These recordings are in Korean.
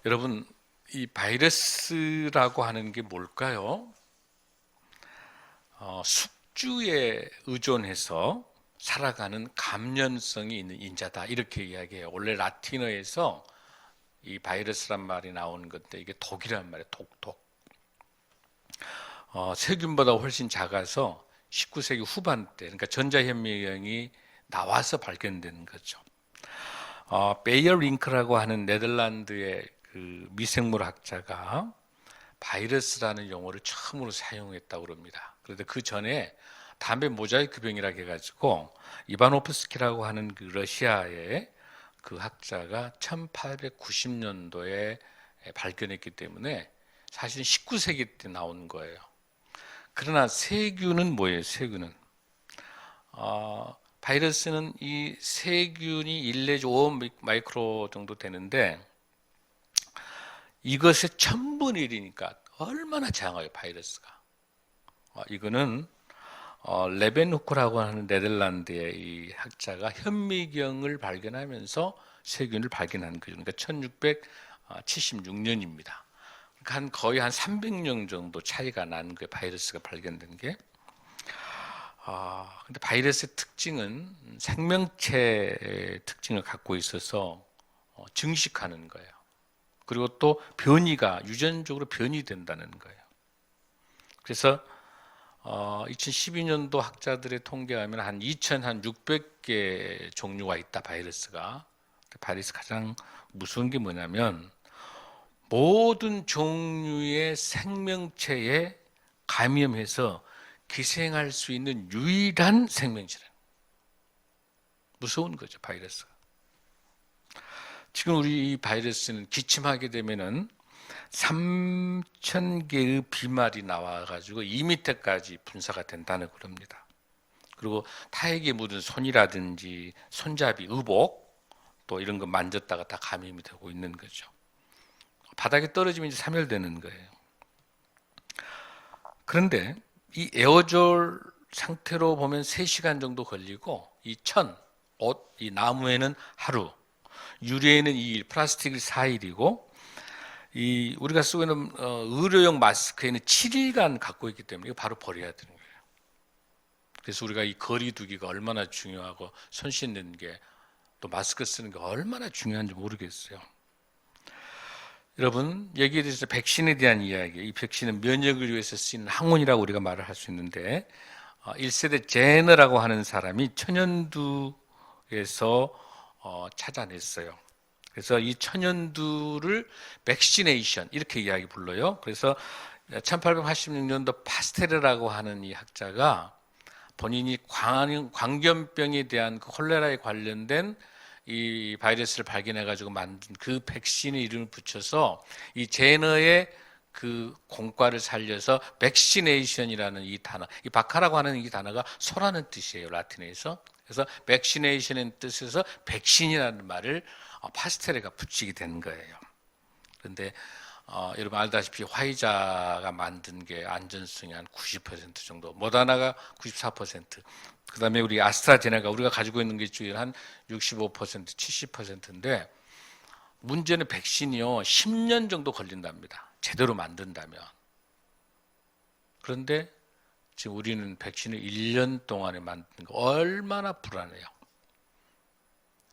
여러분, 이 바이러스라고 하는 게 뭘까요? 숙주에 의존해서 살아가는 감염성이 있는 인자다, 이렇게 이야기해요. 원래 라틴어에서 이 바이러스란 말이 나오는 건데 이게 독이란 말이에요. 독. 세균보다 훨씬 작아서 19세기 후반때, 그러니까 전자현미경이 나와서 발견된 거죠. 베이어링크라고 하는 네덜란드의 그 미생물 학자가 바이러스라는 용어를 처음으로 사용했다고 그럽니다. 그런데 그 전에 담배 모자이크 병이라고 해가지고 이바노프스키라고 하는 그 러시아의 그 학자가 1890년도에 발견했기 때문에 사실 19세기 때 나온 거예요. 그러나 세균은 뭐예요? 세균은 바이러스는 이 세균이 1 내지 5 마이크로 정도 되는데 이것의 1000분의 1이니까 얼마나 작아요, 바이러스가. 이거는 레벤후크라고 하는 네덜란드의 이 학자가 현미경을 발견하면서 세균을 발견한 거죠. 그러니까 1676년입니다. 그러니까 거의 한 300년 정도 차이가 난 거예요, 바이러스가 발견된 게. 근데 바이러스의 특징은 생명체의 특징을 갖고 있어서 증식하는 거예요. 그리고 또 변이가 유전적으로 변이된다는 거예요. 그래서 2012년도 학자들의 통계하면 한 2,600개 종류가 있다, 바이러스가. 바이러스 가장 무서운 게 뭐냐면 모든 종류의 생명체에 감염해서 기생할 수 있는 유일한 생명체라. 무서운 거죠, 바이러스가. 지금 우리 이 바이러스는 기침하게 되면은 3,000개의 비말이 나와가지고 2m까지 분사가 된다는 겁니다. 그리고 타액에 묻은 손이라든지 손잡이, 의복 또 이런 거 만졌다가 다 감염이 되고 있는 거죠. 바닥에 떨어지면 이제 사멸되는 거예요. 그런데 이 에어졸 상태로 보면 3시간 정도 걸리고 이 옷, 이 나무에는 하루, 유리에는 2일, 플라스틱은 4일이고 이 우리가 쓰고 있는 의료용 마스크에는 7일간 갖고 있기 때문에 이거 바로 버려야 되는 거예요. 그래서 우리가 이 거리 두기가 얼마나 중요하고 손 씻는 게 또 마스크 쓰는 게 얼마나 중요한지 모르겠어요. 여러분, 여기에 대해서 백신에 대한 이야기, 이 백신은 면역을 위해서 쓰이는 항원이라고 우리가 말을 할 수 있는데 1세대 제너라고 하는 사람이 천연두에서 찾아냈어요. 그래서 이 천연두를 백시네이션 이렇게 이야기 불러요. 그래서 1886년도 파스테르라고 하는 이 학자가 본인이 광견병에 대한 그 콜레라에 관련된 이 바이러스를 발견해 가지고 만든 그 백신의 이름을 붙여서 이 제너의 그 공과를 살려서 백시네이션이라는 이 단어, 이 바카라고 하는 이 단어가 소라는 뜻이에요, 라틴어에서. 그래서 백시네이션의 뜻에서 백신이라는 말을 파스테르가 붙이게 된 거예요. 그런데 여러분 알다시피 화이자가 만든 게 안전성이 한 90% 정도, 모더나가 94%, 그 다음에 우리 아스트라제네카 우리가 가지고 있는 게 주로 한 65%, 70%인데 문제는 백신이요 10년 정도 걸린답니다, 제대로 만든다면. 그런데 지금 우리는 백신을 1년 동안에 만드는 거 얼마나 불안해요.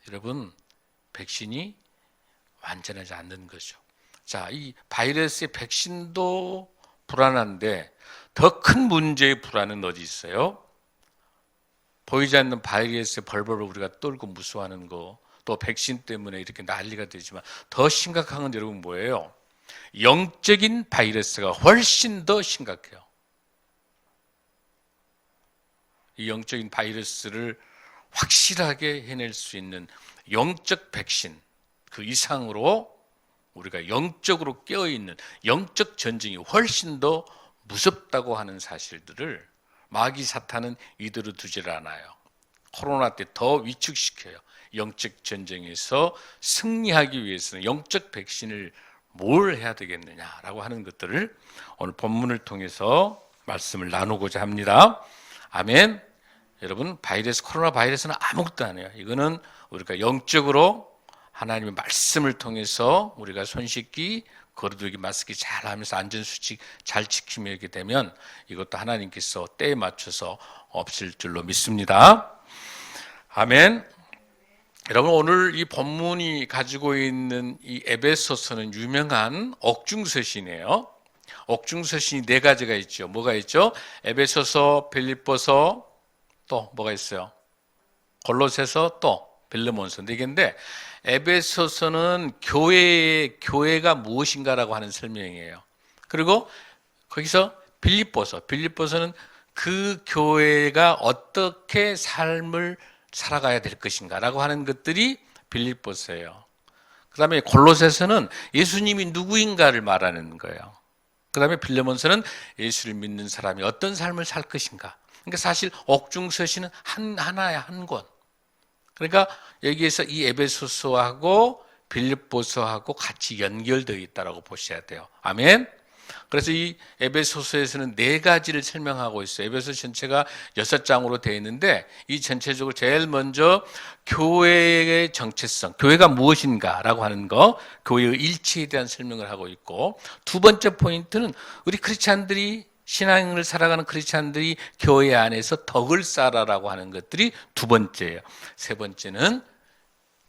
여러분, 백신이 완전하지 않는 거죠. 자, 이 바이러스의 백신도 불안한데 더 큰 문제의 불안은 어디 있어요? 보이지 않는 바이러스의 벌벌을 우리가 떨고 무서워하는 거, 또 백신 때문에 이렇게 난리가 되지만 더 심각한 건 여러분 뭐예요? 영적인 바이러스가 훨씬 더 심각해요. 이 영적인 바이러스를 확실하게 해낼 수 있는 영적 백신, 그 이상으로 우리가 영적으로 깨어있는 영적 전쟁이 훨씬 더 무섭다고 하는 사실들을 마귀 사탄은 이대로 두질 않아요. 코로나 때 더 위축시켜요. 영적 전쟁에서 승리하기 위해서는 영적 백신을 뭘 해야 되겠느냐라고 하는 것들을 오늘 본문을 통해서 말씀을 나누고자 합니다. 아멘. 여러분, 코로나 바이러스는 아무것도 아니에요. 이거는 우리가 영적으로 하나님의 말씀을 통해서 우리가 손 씻기, 거리두기, 마스크 잘 하면서 안전수칙 잘 지키며 이렇게 되면 이것도 하나님께서 때에 맞춰서 없을 줄로 믿습니다. 아멘. 여러분, 오늘 이 본문이 가지고 있는 이 에베소서는 유명한 옥중서신이에요. 옥중서신이 네 가지가 있죠. 뭐가 있죠? 에베소서, 빌립보서, 또 뭐가 있어요? 골로새서, 또 빌레몬서. 네 개인데 에베소서는 교회가 무엇인가라고 하는 설명이에요. 그리고 거기서 빌립보서는 그 교회가 어떻게 삶을 살아가야 될 것인가라고 하는 것들이 빌립보서예요. 그 다음에 골로새서는 예수님이 누구인가를 말하는 거예요. 그 다음에 빌레몬서는 예수를 믿는 사람이 어떤 삶을 살 것인가. 그러니까 사실 옥중서신은 하나의 한 권. 그러니까 여기에서 이 에베소서하고 빌립보서하고 같이 연결되어 있다고 보셔야 돼요. 아멘. 그래서 이 에베소서에서는 네 가지를 설명하고 있어요. 에베소 전체가 6장으로 되어 있는데 이 전체적으로 제일 먼저 교회의 정체성, 교회가 무엇인가라고 하는 거, 교회의 일치에 대한 설명을 하고 있고, 두 번째 포인트는 우리 크리스찬들이 신앙을 살아가는 크리스찬들이 교회 안에서 덕을 쌓아라라고 하는 것들이 두 번째예요. 세 번째는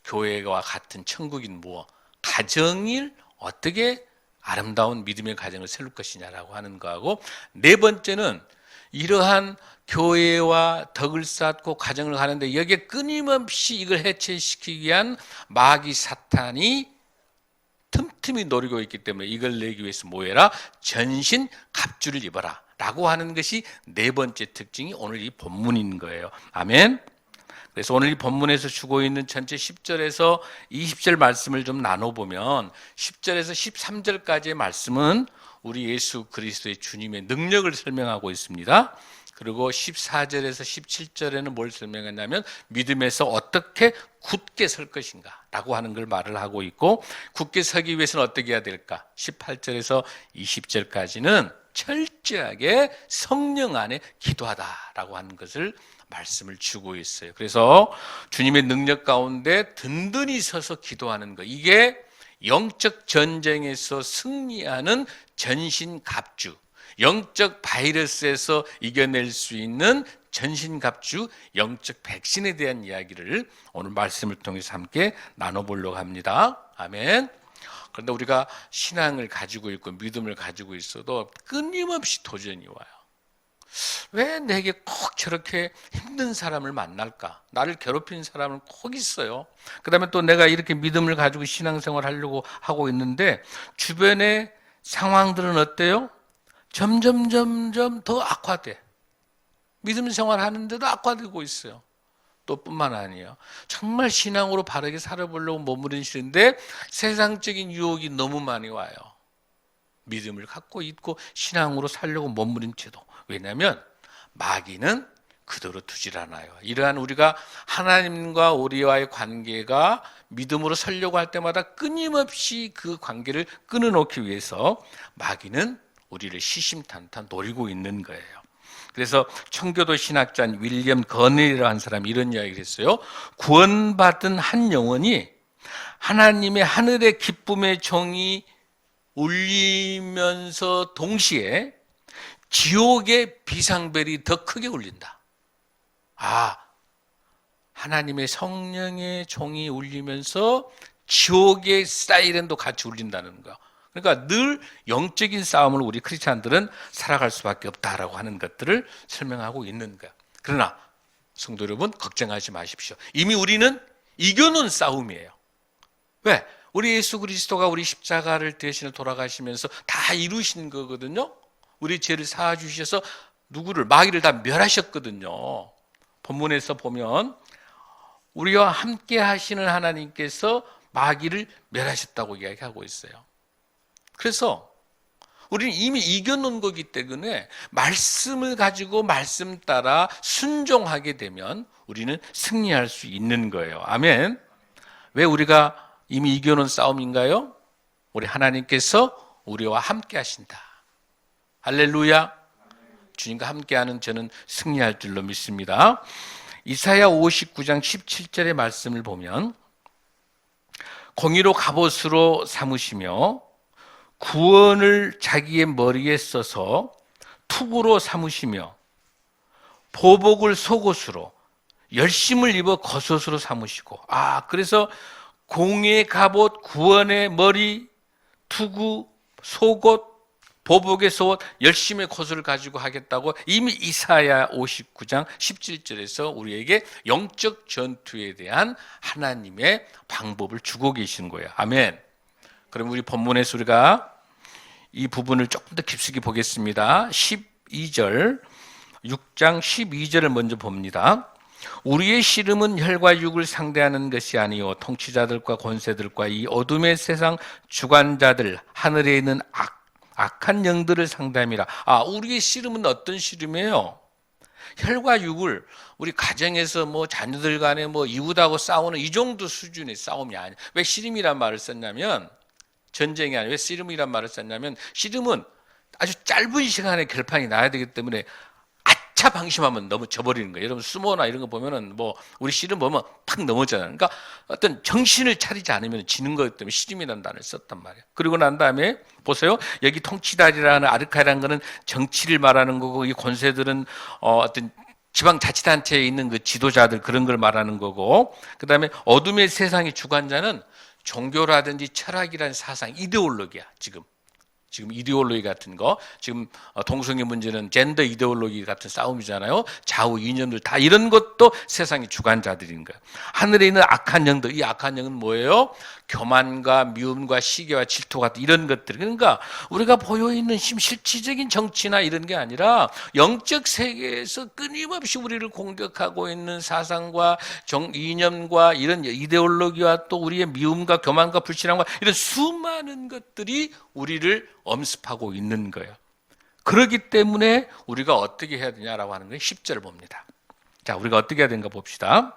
교회와 같은 천국인 무엇, 가정을 어떻게 아름다운 믿음의 가정을 세울 것이냐라고 하는 거하고, 네 번째는 이러한 교회와 덕을 쌓고 가정을 하는데 여기에 끊임없이 이걸 해체시키기 위한 마귀 사탄이 틈틈이 노리고 있기 때문에 이걸 내기 위해서 뭐 해라? 전신 갑주를 입어라 라고 하는 것이 네 번째 특징이 오늘 이 본문인 거예요. 아멘. 그래서 오늘 이 본문에서 주고 있는 전체 10절에서 20절 말씀을 좀 나눠보면 10절에서 13절까지의 말씀은 우리 예수 그리스도의 주님의 능력을 설명하고 있습니다. 그리고 14절에서 17절에는 뭘 설명했냐면 믿음에서 어떻게 굳게 설 것인가 라고 하는 걸 말을 하고 있고, 굳게 서기 위해서는 어떻게 해야 될까? 18절에서 20절까지는 철저하게 성령 안에 기도하다라고 하는 것을 말씀을 주고 있어요. 그래서 주님의 능력 가운데 든든히 서서 기도하는 것, 이게 영적 전쟁에서 승리하는 전신갑주, 영적 바이러스에서 이겨낼 수 있는 전신갑주, 영적 백신에 대한 이야기를 오늘 말씀을 통해서 함께 나눠보려고 합니다. 아멘. 그런데 우리가 신앙을 가지고 있고 믿음을 가지고 있어도 끊임없이 도전이 와요. 왜 내게 꼭 저렇게 힘든 사람을 만날까? 나를 괴롭히는 사람은 꼭 있어요. 그 다음에 또 내가 이렇게 믿음을 가지고 신앙생활 하려고 하고 있는데 주변의 상황들은 어때요? 점점 더 악화돼. 믿음 생활 하는데도 악화되고 있어요. 또 뿐만 아니에요. 정말 신앙으로 바르게 살아보려고 몸부림치는데 세상적인 유혹이 너무 많이 와요. 믿음을 갖고 있고 신앙으로 살려고 몸부림쳐도. 왜냐하면 마귀는 그대로 두질 않아요. 이러한 우리가 하나님과 우리와의 관계가 믿음으로 살려고 할 때마다 끊임없이 그 관계를 끊어놓기 위해서 마귀는 우리를 시심탄탄 노리고 있는 거예요. 그래서 청교도 신학자 윌리엄 거넬이라는 사람이 이런 이야기를 했어요. 구원받은 한 영혼이 하나님의 하늘의 기쁨의 종이 울리면서 동시에 지옥의 비상벨이 더 크게 울린다. 하나님의 성령의 종이 울리면서 지옥의 사이렌도 같이 울린다는 거야. 그러니까 늘 영적인 싸움을 우리 크리스찬들은 살아갈 수밖에 없다라고 하는 것들을 설명하고 있는 거야. 그러나 성도 여러분, 걱정하지 마십시오. 이미 우리는 이겨놓은 싸움이에요. 왜? 우리 예수 그리스도가 우리 십자가를 대신해 돌아가시면서 다 이루신 거거든요. 우리 죄를 사하주셔서 누구를, 마귀를 다 멸하셨거든요. 본문에서 보면 우리와 함께 하시는 하나님께서 마귀를 멸하셨다고 이야기하고 있어요. 그래서 우리는 이미 이겨놓은 거기 때문에 말씀을 가지고 말씀 따라 순종하게 되면 우리는 승리할 수 있는 거예요. 아멘. 왜 우리가 이미 이겨놓은 싸움인가요? 우리 하나님께서 우리와 함께 하신다. 할렐루야. 주님과 함께하는 저는 승리할 줄로 믿습니다. 이사야 59장 17절의 말씀을 보면 공의로 갑옷으로 삼으시며 구원을 자기의 머리에 써서 투구로 삼으시며 보복을 속옷으로 열심을 입어 겉옷으로 삼으시고, 그래서 공의의 갑옷, 구원의 머리, 투구, 속옷, 보복의 속옷, 열심의 겉옷을 가지고 하겠다고 이미 이사야 59장 17절에서 우리에게 영적 전투에 대한 하나님의 방법을 주고 계시는 거예요. 아멘. 그럼 우리 본문에서 우리가 이 부분을 조금 더 깊숙이 보겠습니다. 12절, 6장 12절을 먼저 봅니다. 우리의 씨름은 혈과 육을 상대하는 것이 아니요 통치자들과 권세들과 이 어둠의 세상 주관자들, 하늘에 있는 악한 영들을 상대함이라. 우리의 씨름은 어떤 씨름이에요? 혈과 육을, 우리 가정에서 뭐 자녀들 간에 뭐 이웃하고 싸우는 이 정도 수준의 싸움이 아니에요. 왜 씨름이란 말을 썼냐면, 전쟁이 아니에요. 왜 씨름이란 말을 썼냐면, 씨름은 아주 짧은 시간에 결판이 나야 되기 때문에 아차 방심하면 너무 져버리는 거예요. 여러분 수모나 이런 거 보면은 뭐 우리 씨름 보면 팍 넘어잖아요. 그러니까 어떤 정신을 차리지 않으면 지는 거기 때문에 씨름이라는 단어를 썼단 말이에요. 그리고 난 다음에 보세요. 여기 통치달이라는 아르카라는 거는 정치를 말하는 거고, 이 권세들은 어떤 지방자치단체에 있는 그 지도자들 그런 걸 말하는 거고, 그 다음에 어둠의 세상의 주관자는 종교라든지 철학이라는 사상, 이데올로기야. 지금 이데올로기 같은 거, 지금 동성애 문제는 젠더 이데올로기 같은 싸움이잖아요. 좌우 이념들 다 이런 것도 세상의 주관자들인 거예요. 하늘에 있는 악한 영들, 이 악한 영은 뭐예요? 교만과 미움과 시기와 질투 같은 이런 것들. 그러니까 우리가 보여있는 실질적인 정치나 이런 게 아니라 영적 세계에서 끊임없이 우리를 공격하고 있는 사상과 이념과 이런 이데올로기와 또 우리의 미움과 교만과 불신앙과 이런 수많은 것들이 우리를 엄습하고 있는 거예요. 그렇기 때문에 우리가 어떻게 해야 되냐라고 하는 건 10절을 봅니다. 자, 우리가 어떻게 해야 되는가 봅시다.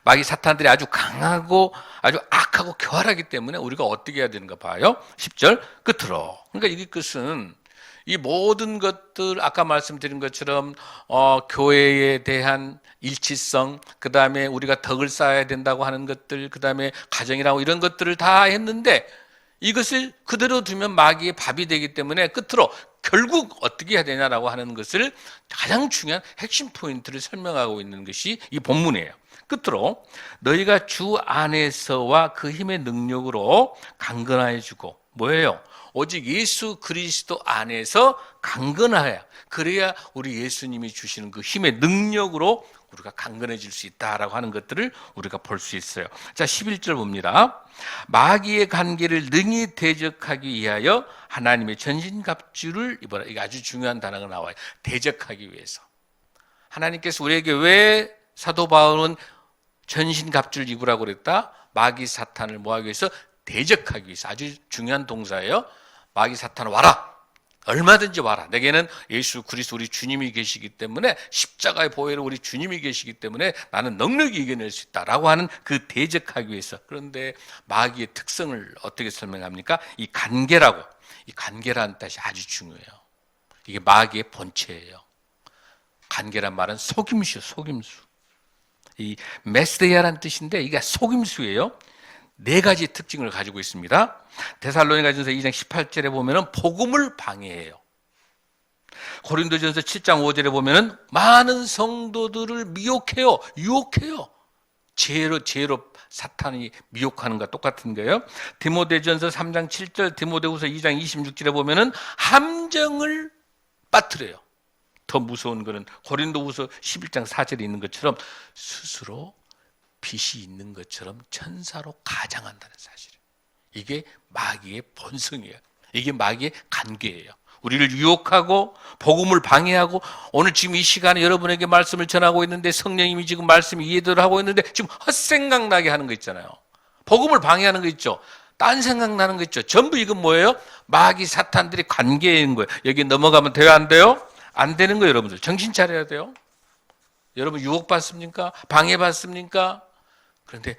마귀 사탄들이 아주 강하고 아주 악하고 교활하기 때문에 우리가 어떻게 해야 되는가 봐요. 10절 끝으로. 그러니까 이 끝은 이 모든 것들, 아까 말씀드린 것처럼 교회에 대한 일치성, 그 다음에 우리가 덕을 쌓아야 된다고 하는 것들, 그 다음에 가정이라고 이런 것들을 다 했는데 이것을 그대로 두면 마귀의 밥이 되기 때문에 끝으로 결국 어떻게 해야 되냐라고 하는 것을 가장 중요한 핵심 포인트를 설명하고 있는 것이 이 본문이에요. 끝으로 너희가 주 안에서와 그 힘의 능력으로 강건하여 주고, 뭐예요? 오직 예수 그리스도 안에서 강건하여, 그래야 우리 예수님이 주시는 그 힘의 능력으로 우리가 강건해질 수 있다라고 하는 것들을 우리가 볼 수 있어요. 자, 11절 봅니다. 마귀의 관계를 능히 대적하기 위하여 하나님의 전신갑주를 입어라. 이게 아주 중요한 단어가 나와요. 대적하기 위해서. 하나님께서 우리에게 왜 사도 바울은 전신갑주를 입으라고 그랬다? 마귀 사탄을 뭐하기 위해서? 대적하기 위해서. 아주 중요한 동사예요. 마귀 사탄 와라. 얼마든지 와라. 내게는 예수 그리스도 우리 주님이 계시기 때문에, 십자가의 보혈로 우리 주님이 계시기 때문에 나는 넉넉히 이겨낼 수 있다라고 하는 그 대적하기 위해서. 그런데 마귀의 특성을 어떻게 설명합니까? 이 관계라고. 이 관계라는 뜻이 아주 중요해요. 이게 마귀의 본체예요. 관계란 말은 속임수요, 속임수. 이 메스데야라는 뜻인데 이게 속임수예요. 네 가지 특징을 가지고 있습니다. 데살로니가전서 2장 18절에 보면은 복음을 방해해요. 고린도전서 7장 5절에 보면은 많은 성도들을 미혹해요. 유혹해요. 죄로 사탄이 미혹하는 것과 똑같은 거예요. 디모데전서 3장 7절, 디모데후서 2장 26절에 보면은 함정을 빠뜨려요. 더 무서운 거는 고린도후서 11장 4절에 있는 것처럼 스스로 빛이 있는 것처럼 천사로 가장한다는 사실이에요. 이게 마귀의 본성이에요. 이게 마귀의 관계예요. 우리를 유혹하고 복음을 방해하고, 오늘 지금 이 시간에 여러분에게 말씀을 전하고 있는데 성령님이 지금 말씀 이해를 하고 있는데 지금 헛생각 나게 하는 거 있잖아요. 복음을 방해하는 거 있죠. 딴 생각 나는 거 있죠. 전부 이건 뭐예요? 마귀 사탄들의 관계인 거예요. 여기 넘어가면 돼요, 안 돼요? 안 되는 거예요. 여러분들 정신 차려야 돼요. 여러분 유혹받습니까? 방해받습니까? 그런데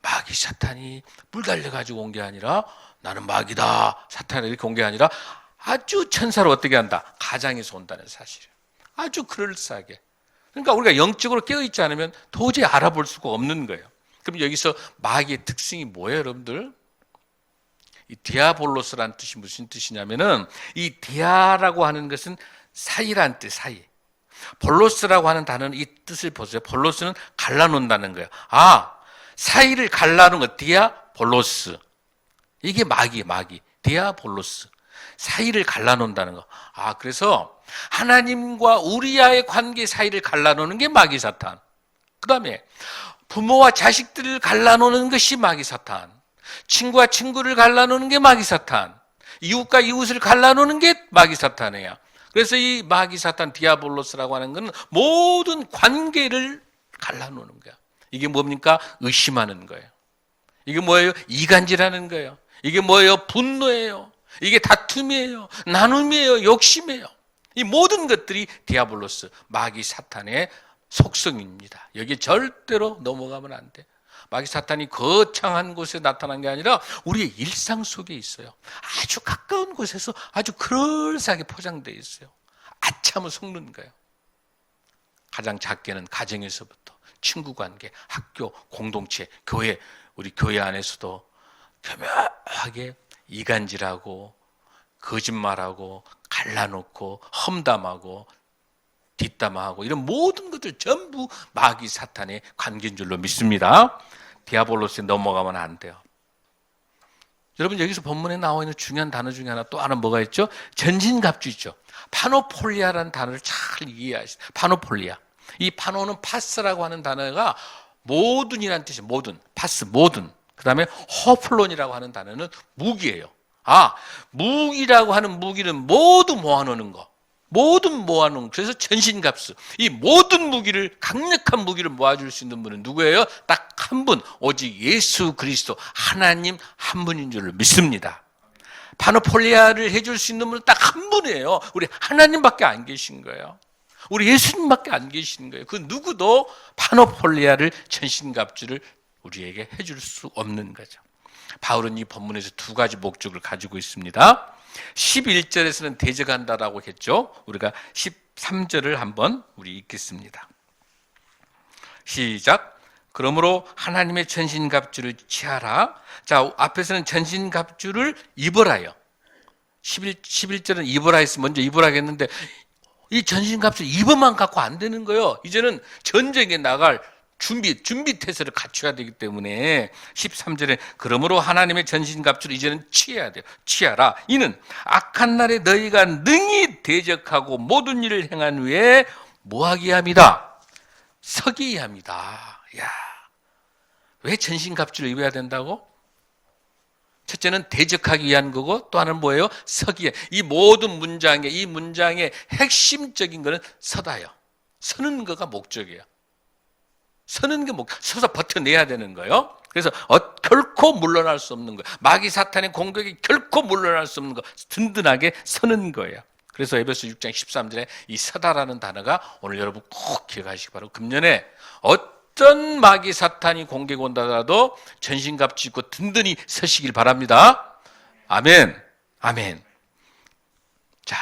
마귀 사탄이 뿔 달려가지고 온 게 아니라, 나는 마귀다 사탄이 이렇게 온 게 아니라 아주 천사로 어떻게 한다? 가장에서 온다는 사실이에요. 아주 그럴싸하게. 그러니까 우리가 영적으로 깨어있지 않으면 도저히 알아볼 수가 없는 거예요. 그럼 여기서 마귀의 특징이 뭐예요, 여러분들? 이 디아볼로스라는 뜻이 무슨 뜻이냐면은 이 디아라고 하는 것은 사이란 뜻, 사이. 볼로스라고 하는 단어는 이 뜻을 보세요. 볼로스는 갈라놓는다는 거예요. 아, 사이를 갈라놓은 거, 디아볼로스. 이게 마귀. 디아볼로스. 사이를 갈라놓는다는 거. 아, 그래서 하나님과 우리와의 관계 사이를 갈라놓는 게 마귀 사탄. 그 다음에 부모와 자식들을 갈라놓는 것이 마귀 사탄. 친구와 친구를 갈라놓는 게 마귀 사탄. 이웃과 이웃을 갈라놓는 게 마귀 사탄이에요. 그래서 이 마귀 사탄 디아볼로스라고 하는 건 모든 관계를 갈라놓는 거야. 이게 뭡니까? 의심하는 거예요. 이게 뭐예요? 이간질하는 거예요. 이게 뭐예요? 분노예요. 이게 다툼이에요. 나눔이에요. 욕심이에요. 이 모든 것들이 디아볼로스, 마귀 사탄의 속성입니다. 여기 절대로 넘어가면 안 돼. 마귀 사탄이 거창한 곳에 나타난 게 아니라 우리의 일상 속에 있어요. 아주 가까운 곳에서 아주 그럴싸하게 포장되어 있어요. 아참을 속는 거예요. 가장 작게는 가정에서부터 친구 관계, 학교, 공동체, 교회, 우리 교회 안에서도 교묘하게 이간질하고 거짓말하고 갈라놓고 험담하고 뒷담화하고 이런 모든 것들 전부 마귀 사탄의 관계인 줄로 믿습니다. 디아볼로스에 넘어가면 안 돼요. 여러분, 여기서 본문에 나와 있는 중요한 단어 중에 하나 또 하나 뭐가 있죠? 전신갑주 있죠. 파노폴리아라는 단어를 잘 이해하시죠. 파노폴리아. 이 파노는 파스라고 하는 단어가 모든이라는 뜻이에요. 모든. 파스, 모든. 그 다음에 호플론이라고 하는 단어는 무기예요. 아, 무기라고 하는 무기는 모두 모아놓는 거. 모든 모아놓은, 그래서 전신갑수. 이 모든 무기를, 강력한 무기를 모아줄 수 있는 분은 누구예요? 딱 한 분, 오직 예수 그리스도 하나님 한 분인 줄 믿습니다. 파노폴리아를 해줄 수 있는 분은 딱 한 분이에요. 우리 하나님밖에 안 계신 거예요. 우리 예수님밖에 안 계신 거예요. 그 누구도 파노폴리아를, 전신갑주를 우리에게 해줄 수 없는 거죠. 바울은 이 본문에서 두 가지 목적을 가지고 있습니다. 11절에서는 대적한다라고 했죠. 우리가 13절을 한번 우리 읽겠습니다. 시작. 그러므로 하나님의 전신갑주를 취하라. 자, 앞에서는 전신갑주를 입으라요. 11절은 입으라 했으면 먼저 입으라 했는데 이 전신갑주 입어만 갖고 안 되는 거예요. 이제는 전쟁에 나갈 준비 태세를 갖춰야 되기 때문에 13절에 그러므로 하나님의 전신갑주를 이제는 취해야 돼요. 취하라. 이는 악한 날에 너희가 능히 대적하고 모든 일을 행한 후에 뭐하게 합니다? 서기 합니다. 야, 왜 전신갑주를 입어야 된다고? 첫째는 대적하기 위한 거고 또 하나는 뭐예요? 서기에. 이 모든 문장에, 이 문장의 핵심적인 거는 서다요. 서는 거가 목적이에요. 서는 게 서서 버텨내야 되는 거예요. 그래서 결코 물러날 수 없는 거예요. 마귀 사탄의 공격이 결코 물러날 수 없는 거. 든든하게 서는 거예요. 그래서 에베소 6장 13절에 이 서다라는 단어가 오늘 여러분 꼭 기억하시기 바라고, 금년에 어떤 마귀 사탄이 공격 온다더라도 전신갑주 입고 든든히 서시길 바랍니다. 아멘. 아멘. 자,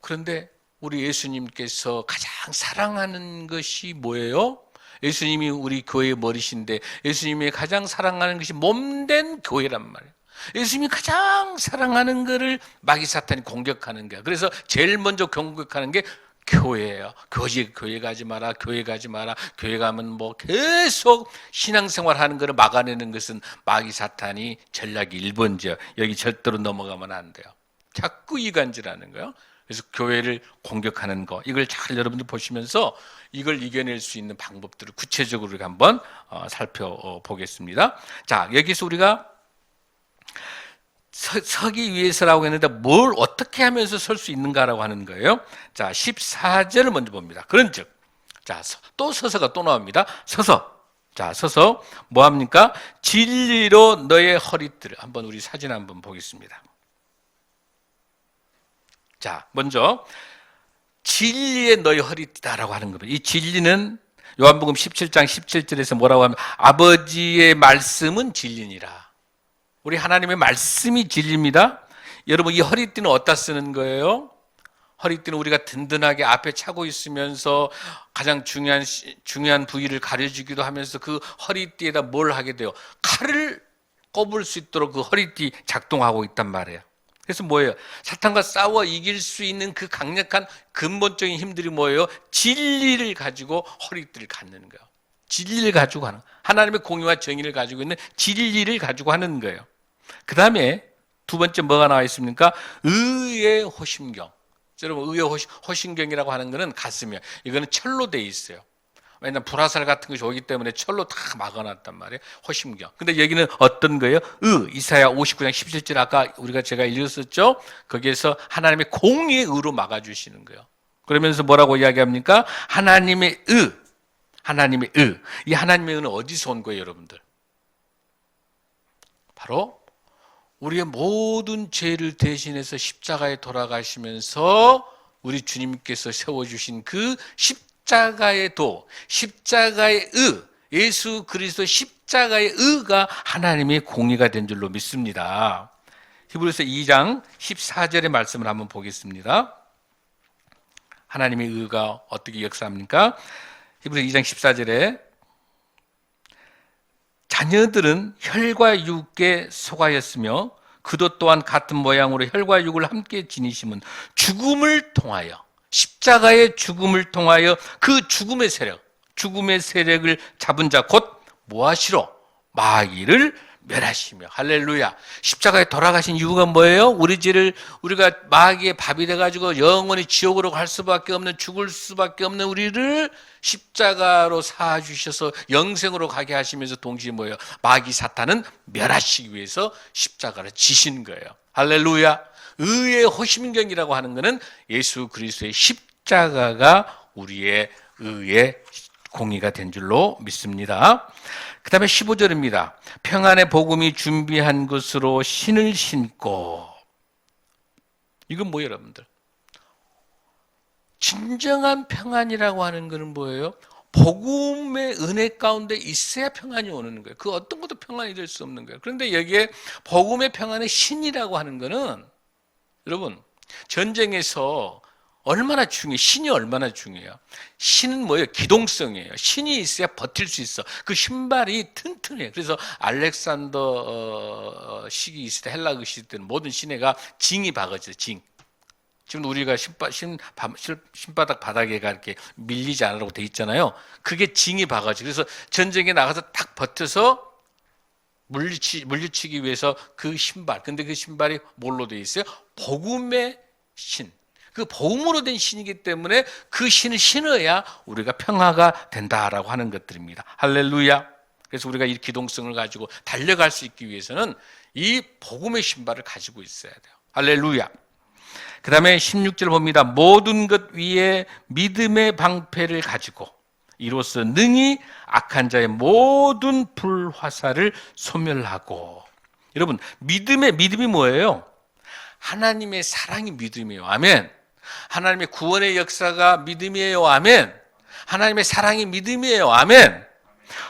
그런데 우리 예수님께서 가장 사랑하는 것이 뭐예요? 예수님이 우리 교회의 머리신데 예수님이 가장 사랑하는 것이 몸된 교회란 말이에요. 예수님이 가장 사랑하는 것을 마귀 사탄이 공격하는 거야. 그래서 제일 먼저 공격하는 게 교회예요. 교회 가지 마라, 교회 가지 마라. 교회 가면 뭐 계속 신앙생활 하는 것을 막아내는 것은 마귀 사탄이 전략이 1번지예요. 여기 절대로 넘어가면 안 돼요. 자꾸 이간질하는 거예요. 그래서 교회를 공격하는 거, 이걸 잘 여러분들 보시면서 이걸 이겨낼 수 있는 방법들을 구체적으로 한번 살펴보겠습니다. 자, 여기서 우리가 서기 위해서라고 했는데 뭘 어떻게 하면서 설 수 있는가라고 하는 거예요. 자, 14절을 먼저 봅니다. 그런즉, 자, 또 서서가 또 나옵니다. 서서 뭐 합니까? 진리로 너의 허리띠를, 한번 우리 사진 한번 보겠습니다. 자, 먼저 진리의 너의 허리띠다라고 하는 겁니다. 이 진리는 요한복음 17장 17절에서 뭐라고 하면 아버지의 말씀은 진리니라. 우리 하나님의 말씀이 진리입니다. 여러분, 이 허리띠는 어디다 쓰는 거예요? 허리띠는 우리가 든든하게 앞에 차고 있으면서 가장 중요한 부위를 가려주기도 하면서 그 허리띠에다 뭘 하게 돼요? 칼을 꼽을 수 있도록 그 허리띠 작동하고 있단 말이에요. 그래서 뭐예요? 사탄과 싸워 이길 수 있는 그 강력한 근본적인 힘들이 뭐예요? 진리를 가지고 허리띠를 갖는 거예요. 진리를 가지고 하는, 하나님의 공의와 정의를 가지고 있는 진리를 가지고 하는 거예요. 그 다음에 두 번째 뭐가 나와 있습니까? 의의 호심경. 여러분, 의의 호심경이라고 하는 것은 가슴이에요. 이거는 철로 돼 있어요. 왜냐하면 불화살 같은 것이 오기 때문에 철로 다 막아놨단 말이에요. 호심경. 근데 여기는 어떤 거예요? 이사야 59장 17절 아까 제가 읽었었죠? 거기에서 하나님의 공의의 의로 막아주시는 거예요. 그러면서 뭐라고 이야기합니까? 하나님의 의. 이 하나님의 의는 어디서 온 거예요, 여러분들? 바로 우리의 모든 죄를 대신해서 십자가에 돌아가시면서 우리 주님께서 세워주신 그 십자가의 도, 십자가의 의, 예수 그리스도 십자가의 의가 하나님의 공의가 된 줄로 믿습니다. 히브리서 2장 14절의 말씀을 한번 보겠습니다. 하나님의 의가 어떻게 역사합니까? 히브리서 2장 14절에 자녀들은 혈과 육에 속하였으며 그도 또한 같은 모양으로 혈과 육을 함께 지니심은 죽음을 통하여, 십자가의 죽음을 통하여 그 죽음의 세력을 잡은 자 곧 뭐하시로? 마귀를 멸하시며. 할렐루야. 십자가에 돌아가신 이유가 뭐예요? 우리 죄를 우리가 마귀의 밥이 돼가지고 영원히 지옥으로 갈 수밖에 없는, 죽을 수밖에 없는 우리를 십자가로 사주셔서 영생으로 가게 하시면서 동시에 뭐예요? 마귀 사탄은 멸하시기 위해서 십자가를 지신 거예요. 할렐루야. 의의 호심경이라고 하는 것은 예수 그리스도의 십자가가 우리의 의의 공의가 된 줄로 믿습니다. 그 다음에 15절입니다. 평안의 복음이 준비한 것으로 신을 신고. 이건 뭐예요, 여러분들? 진정한 평안이라고 하는 것은 뭐예요? 복음의 은혜 가운데 있어야 평안이 오는 거예요. 그 어떤 것도 평안이 될 수 없는 거예요. 그런데 여기에 복음의 평안의 신이라고 하는 것은 여러분, 전쟁에서 얼마나 중요해요? 신이 얼마나 중요해요? 신은 뭐예요? 기동성이에요. 신이 있어야 버틸 수 있어. 그 신발이 튼튼해요. 그래서 알렉산더 시기 있을 때, 헬라 그 시기 때는 모든 시내가 징이 박아져요. 징. 지금 우리가 신바닥 바닥에가 이렇게 밀리지 않으라고 돼 있잖아요. 그게 징이 박아져요. 그래서 전쟁에 나가서 딱 버텨서 물리치기 위해서 그 신발. 근데 그 신발이 뭘로 돼 있어요? 복음의 신. 그 복음으로 된 신이기 때문에 그 신을 신어야 우리가 평화가 된다라고 하는 것들입니다. 할렐루야. 그래서 우리가 이 기동성을 가지고 달려갈 수 있기 위해서는 이 복음의 신발을 가지고 있어야 돼요. 할렐루야. 그 다음에 16절 봅니다. 모든 것 위에 믿음의 방패를 가지고 이로써 능히 악한 자의 모든 불화살을 소멸하고. 여러분, 믿음이 뭐예요? 하나님의 사랑이 믿음이에요. 아멘. 하나님의 구원의 역사가 믿음이에요. 아멘. 하나님의 사랑이 믿음이에요. 아멘.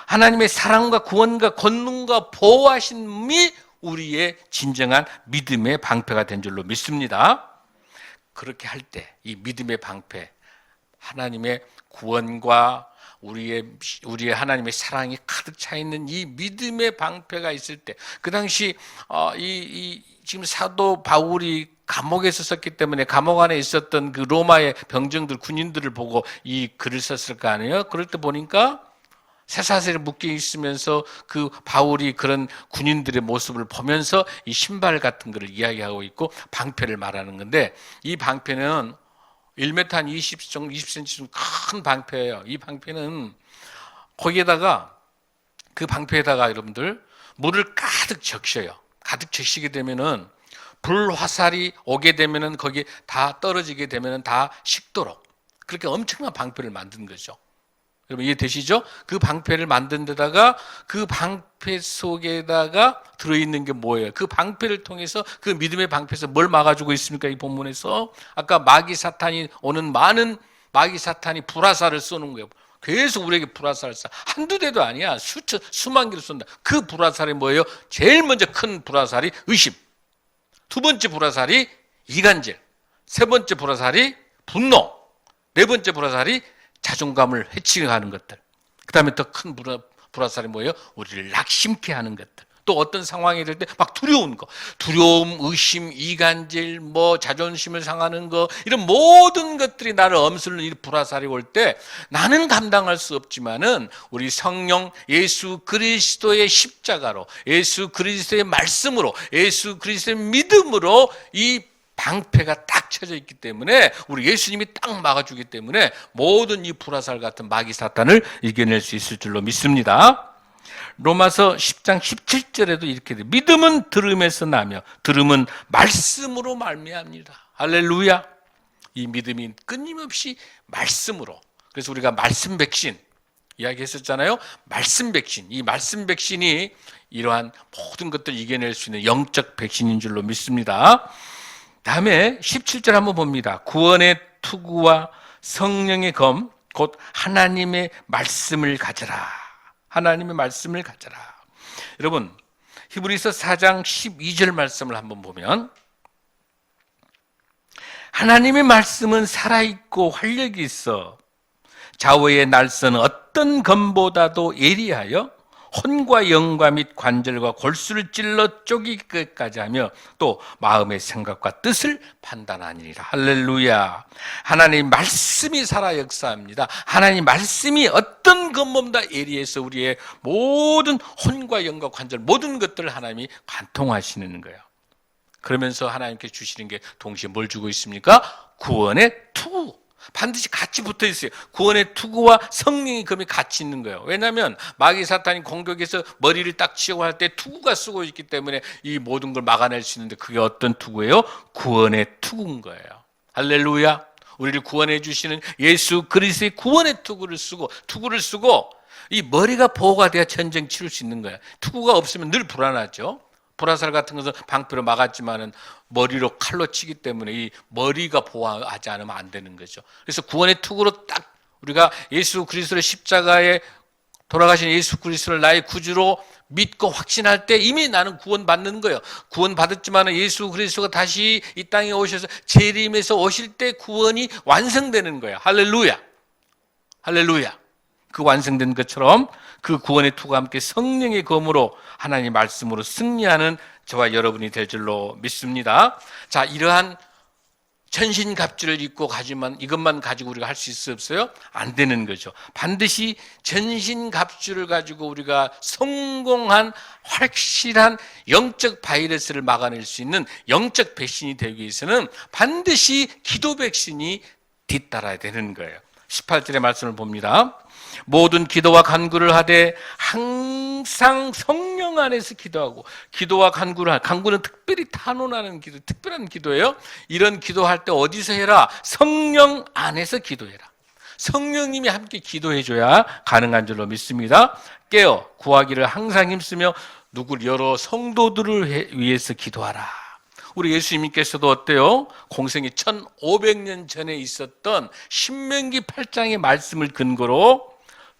하나님의 사랑과 구원과 권능과 보호하심이 우리의 진정한 믿음의 방패가 된 줄로 믿습니다. 그렇게 할 때 이 믿음의 방패, 하나님의 구원과 우리의 하나님의 사랑이 가득 차 있는 이 믿음의 방패가 있을 때, 그 당시 지금 사도 바울이 감옥에 있었기 때문에 감옥 안에 있었던 그 로마의 병정들, 군인들을 보고 이 글을 썼을 거 아니에요? 그럴 때 보니까 쇠사슬에 묶여 있으면서 그 바울이 그런 군인들의 모습을 보면서 이 신발 같은 거를 이야기하고 있고 방패를 말하는 건데, 이 방패는 1m 한 20cm 좀 큰 방패예요. 이 방패는 거기에다가, 그 방패에다가 여러분들 물을 가득 적셔요. 가득 적시게 되면은 불화살이 오게 되면은 거기 다 떨어지게 되면은 다 식도록 그렇게 엄청난 방패를 만든 거죠. 여러분 이해되시죠? 그 방패를 만든 데다가 그 방패 속에다가 들어있는 게 뭐예요? 그 방패를 통해서, 그 믿음의 방패에서 뭘 막아주고 있습니까? 이 본문에서 아까 마귀 사탄이 오는 많은 마귀 사탄이 불화살을 쏘는 거예요. 계속 우리에게 불화살을 쏴. 한두 대도 아니야. 수만 개를 쏜다. 그 불화살이 뭐예요? 제일 먼저 큰 불화살이 의심. 두 번째 불화살이 이간질. 세 번째 불화살이 분노, 네 번째 불화살이 자존감을 해치하는 것들. 그 다음에 더 큰 불화살이 뭐예요? 우리를 낙심케 하는 것들. 또 어떤 상황이 될 때 막 두려운 거, 두려움, 의심, 이간질, 자존심을 상하는 거, 이런 모든 것들이 나를 엄습는 이 불화살이 올 때 나는 감당할 수 없지만은 우리 성령 예수 그리스도의 십자가로, 예수 그리스도의 말씀으로, 예수 그리스도의 믿음으로 이 방패가 딱 쳐져 있기 때문에, 우리 예수님이 딱 막아주기 때문에 모든 이 불화살 같은 마귀 사탄을 이겨낼 수 있을 줄로 믿습니다. 로마서 10장 17절에도 이렇게 돼. 믿음은 들음에서 나며 들음은 말씀으로 말미암니다. 할렐루야. 이 믿음이 끊임없이 말씀으로. 그래서 우리가 말씀 백신 이야기했었잖아요. 말씀 백신. 이 말씀 백신이 이러한 모든 것들을 이겨낼 수 있는 영적 백신인 줄로 믿습니다. 다음에 17절 한번 봅니다. 구원의 투구와 성령의 검, 곧 하나님의 말씀을 가져라. 하나님의 말씀을 가져라. 여러분, 히브리서 4장 12절 말씀을 한번 보면, 하나님의 말씀은 살아있고 활력이 있어 좌우의 날선 어떤 검보다도 예리하여 혼과 영과 및 관절과 골수를 찔러 쪼개기까지 하며 또 마음의 생각과 뜻을 판단하니라. 할렐루야. 하나님 말씀이 살아 역사합니다. 하나님 말씀이 어떤 검보다 예리해서 우리의 모든 혼과 영과 관절 모든 것들을 하나님이 관통하시는 거예요. 그러면서 하나님께 주시는 게 동시에 뭘 주고 있습니까? 구원의 투구. 반드시 같이 붙어 있어요. 구원의 투구와 성령의 검이 같이 있는 거예요. 왜냐하면 마귀 사탄이 공격해서 머리를 딱 치려고 할 때 투구가 쓰고 있기 때문에 이 모든 걸 막아낼 수 있는데, 그게 어떤 투구예요? 구원의 투구인 거예요. 할렐루야. 우리를 구원해 주시는 예수 그리스도의 구원의 투구를 쓰고 이 머리가 보호가 돼야 전쟁 치를 수 있는 거예요. 투구가 없으면 늘 불안하죠. 불화살 같은 것은 방패로 막았지만은 머리로 칼로 치기 때문에 이 머리가 보호하지 않으면 안 되는 거죠. 그래서 구원의 투구로 딱 우리가 예수 그리스도의 십자가에 돌아가신 예수 그리스도를 나의 구주로 믿고 확신할 때 이미 나는 구원받는 거예요. 구원받았지만은 예수 그리스도가 다시 이 땅에 오셔서 재림해서 오실 때 구원이 완성되는 거예요. 할렐루야. 할렐루야. 그 완성된 것처럼 그 구원의 투구와 함께 성령의 검으로 하나님의 말씀으로 승리하는 저와 여러분이 될 줄로 믿습니다. 자, 이러한 전신갑주를 입고 가지만 이것만 가지고 우리가 할 수 있어요, 없어요? 안 되는 거죠. 반드시 전신갑주를 가지고 우리가 성공한 확실한 영적 바이러스를 막아낼 수 있는 영적 백신이 되기 위해서는 반드시 기도 백신이 뒤따라야 되는 거예요. 18절의 말씀을 봅니다. 모든 기도와 간구를 하되 항상 성령 안에서 기도하고, 기도와 간구는 특별히 탄원하는 기도, 특별한 기도예요. 이런 기도할 때 어디서 해라? 성령 안에서 기도해라. 성령님이 함께 기도해줘야 가능한 줄로 믿습니다. 깨어 구하기를 항상 힘쓰며 누구를 여러 성도들을 위해서 기도하라. 우리 예수님께서도 어때요? 공생이 1500년 전에 있었던 신명기 8장의 말씀을 근거로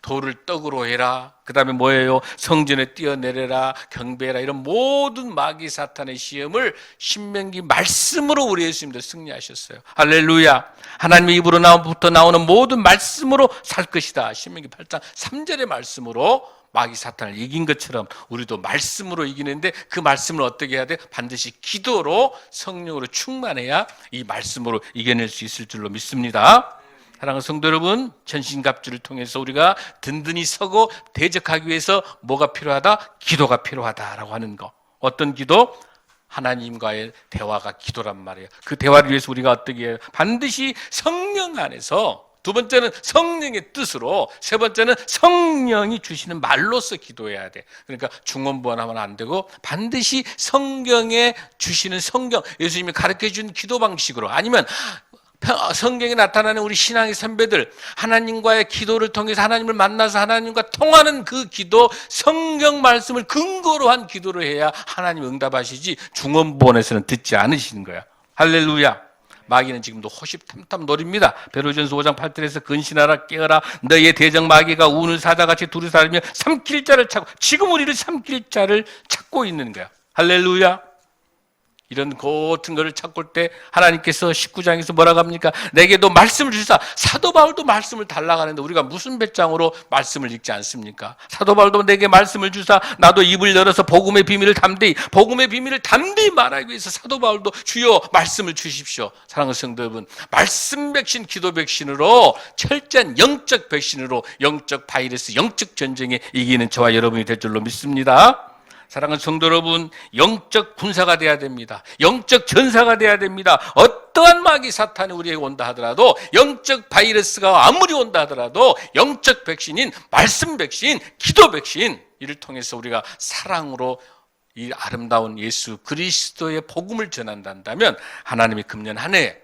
돌을 떡으로 해라. 그 다음에 뭐예요? 성전에 뛰어내려라, 경배해라. 이런 모든 마귀 사탄의 시험을 신명기 말씀으로 우리 예수님도 승리하셨어요. 할렐루야. 하나님의 입으로 나부터 나오는 모든 말씀으로 살 것이다. 신명기 8장 3절의 말씀으로 마귀 사탄을 이긴 것처럼 우리도 말씀으로 이기는데, 그 말씀을 어떻게 해야 돼? 반드시 기도로 성령으로 충만해야 이 말씀으로 이겨낼 수 있을 줄로 믿습니다. 사랑하는 성도 여러분, 전신갑주를 통해서 우리가 든든히 서고 대적하기 위해서 뭐가 필요하다? 기도가 필요하다라고 하는 거. 어떤 기도? 하나님과의 대화가 기도란 말이에요. 그 대화를 위해서 우리가 어떻게 해요? 반드시 성령 안에서, 두 번째는 성령의 뜻으로, 세 번째는 성령이 주시는 말로서 기도해야 돼. 그러니까 중언부언하면 안 되고 반드시 성경에 주시는 성경, 예수님이 가르쳐준 기도 방식으로, 아니면 성경에 나타나는 우리 신앙의 선배들, 하나님과의 기도를 통해서 하나님을 만나서 하나님과 통하는 그 기도, 성경 말씀을 근거로 한 기도를 해야 하나님 응답하시지 중언부언에서는 듣지 않으시는 거야. 할렐루야. 마귀는 지금도 호십탐탐 노립니다. 베드로전서 5장 8절에서 근신하라, 깨어라, 너의 대적 마귀가 우는 사자같이 두루살며 삼킬 자를 찾고, 지금 우리를 삼킬 자를 찾고 있는 거야. 할렐루야. 이런 같은 거를 찾고 올 때 하나님께서 19장에서 뭐라고 합니까? 내게도 말씀을 주시사. 사도 바울도 말씀을 달라고 하는데 우리가 무슨 배짱으로 말씀을 읽지 않습니까? 사도 바울도 내게 말씀을 주사 나도 입을 열어서 복음의 비밀을 담대히 말하기 위해서 사도 바울도 주여 말씀을 주십시오. 사랑하는 성도 여러분, 말씀 백신, 기도 백신으로 철저한 영적 백신으로 영적 바이러스, 영적 전쟁에 이기는 저와 여러분이 될 줄로 믿습니다. 사랑하는 성도 여러분, 영적 군사가 돼야 됩니다. 영적 전사가 돼야 됩니다. 어떠한 마귀 사탄이 우리에게 온다 하더라도, 영적 바이러스가 아무리 온다 하더라도 영적 백신인 말씀 백신, 기도 백신, 이를 통해서 우리가 사랑으로 이 아름다운 예수 그리스도의 복음을 전한다면 하나님이 금년 한 해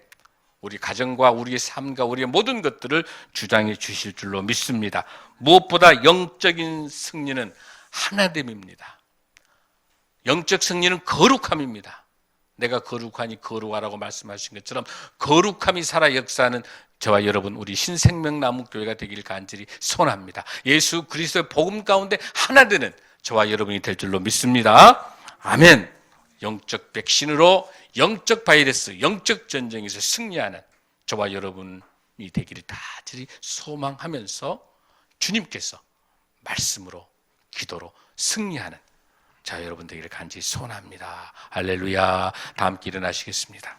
우리 가정과 우리의 삶과 우리의 모든 것들을 주장해 주실 줄로 믿습니다. 무엇보다 영적인 승리는 하나됨입니다. 영적 승리는 거룩함입니다. 내가 거룩하니 거룩하라고 말씀하신 것처럼 거룩함이 살아 역사하는 저와 여러분 우리 신생명나무교회가 되길 간절히 소원합니다. 예수 그리스도의 복음 가운데 하나 되는 저와 여러분이 될 줄로 믿습니다. 아멘. 영적 백신으로 영적 바이러스, 영적 전쟁에서 승리하는 저와 여러분이 되기를 간절히 소망하면서 주님께서 말씀으로 기도로 승리하는 자 여러분 되기를 간절히 소원합니다. 할렐루야. 다 함께 일어나시겠습니다.